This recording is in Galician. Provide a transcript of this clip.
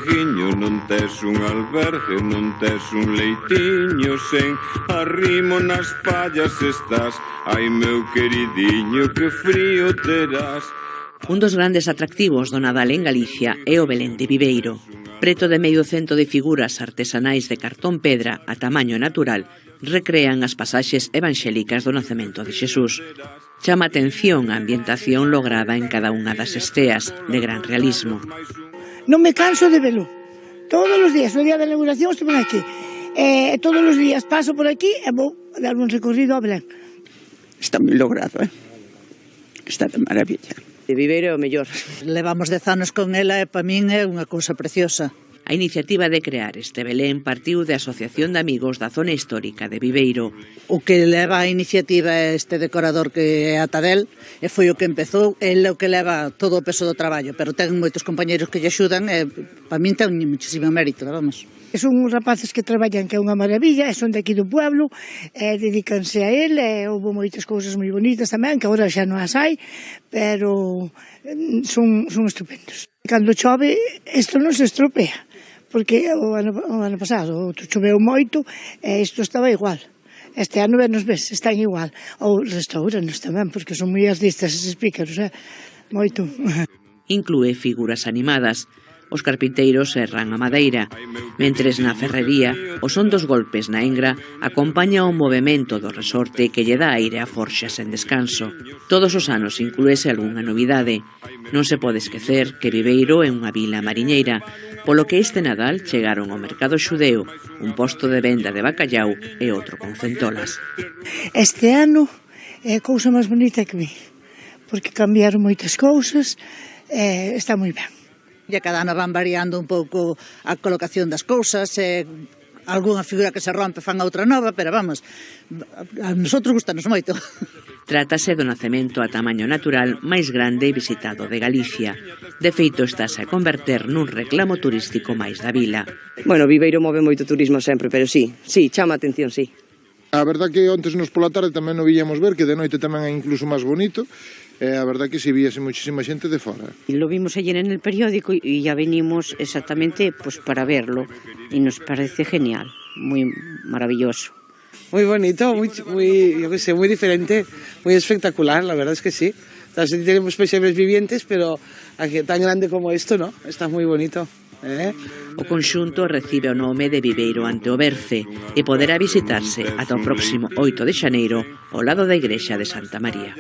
Non tes un albergue, non tes un leitiño sen arrimo nas pallas estás. Ai meu queridiño, que frío terás. Un dos grandes atractivos do Nadal en Galicia é o Belén de Viveiro. Preto de medio cento de figuras artesanais de cartón pedra a tamaño natural recrean as pasaxes evanxélicas do nacemento de Xesús. Chama a atención a ambientación lograda en cada unha das esteas, de gran realismo. Non me canso de velo. Todos os días, no día da inauguración, estou aquí. Todos os días paso por aquí e vou dar un recorrido a Belén. Está moi logrado, Está de maravilla. De Viveiro é o mellor. Levamos 10 anos con ela e para min é unha cousa preciosa. A iniciativa de crear este Belén partiu da Asociación de Amigos da Zona Histórica de Viveiro. O que leva a iniciativa é este decorador que é Atadel, e foi o que empezou, ele é o que leva todo o peso do traballo, pero ten moitos compañeros que lle axudan e para min ten muchísimo mérito, vamos. Son uns rapaces que traballan que é unha maravilla, e son de aquí do pueblo, dedícanse a ele, houve moitas cousas moi bonitas tamén, que agora xa non as hai, pero son estupendos. Cando chove, isto non se estropea, porque o ano pasado choveu moito e isto estaba igual. Este ano nos ves, están igual. Ou restauranos tamén, porque son moi artistas eses pícaros, moito. Inclúe figuras animadas. Os carpinteiros serran a madeira, mentres na ferrería o son dos golpes na engra acompaña o movemento do resorte que lle dá aire a forxa sen descanso. Todos os anos inclúese algunha novidade. Non se pode esquecer que Viveiro é unha vila mariñeira, polo que este Nadal chegaron ao mercado xudeo, un posto de venda de bacallau e outro con centolas. Este ano é a cousa máis bonita que vi, porque cambiaron moitas cousas e está moi ben. E cada ano van variando un pouco a colocación das cousas, algunha figura que se rompe fan a outra nova, pero vamos, a nosotros gustanos moito. Trátase do nacemento a tamaño natural máis grande e visitado de Galicia. De feito, estáse a converter nun reclamo turístico máis da vila. Bueno, Viveiro move moito turismo sempre, pero sí, chama a atención, sí. A verdad que ontes nos pola tarde tamén o víamos ver, que de noite tamén é incluso máis bonito, e a verdad que se víase muchísima xente de fora. Lo vimos ayer en el periódico y ya venimos exactamente pues para verlo y nos parece genial, muy maravilloso. Muy bonito, muy yo qué sé, muy diferente, muy espectacular, la verdad es que sí. Tenemos paisajes vivientes, pero aquí, tan grande como esto, ¿no? Está muy bonito. O conxunto recibe o nome de Viveiro ante o Berce e poderá visitarse ata o próximo 8 de xaneiro ao lado da igrexa de Santa María.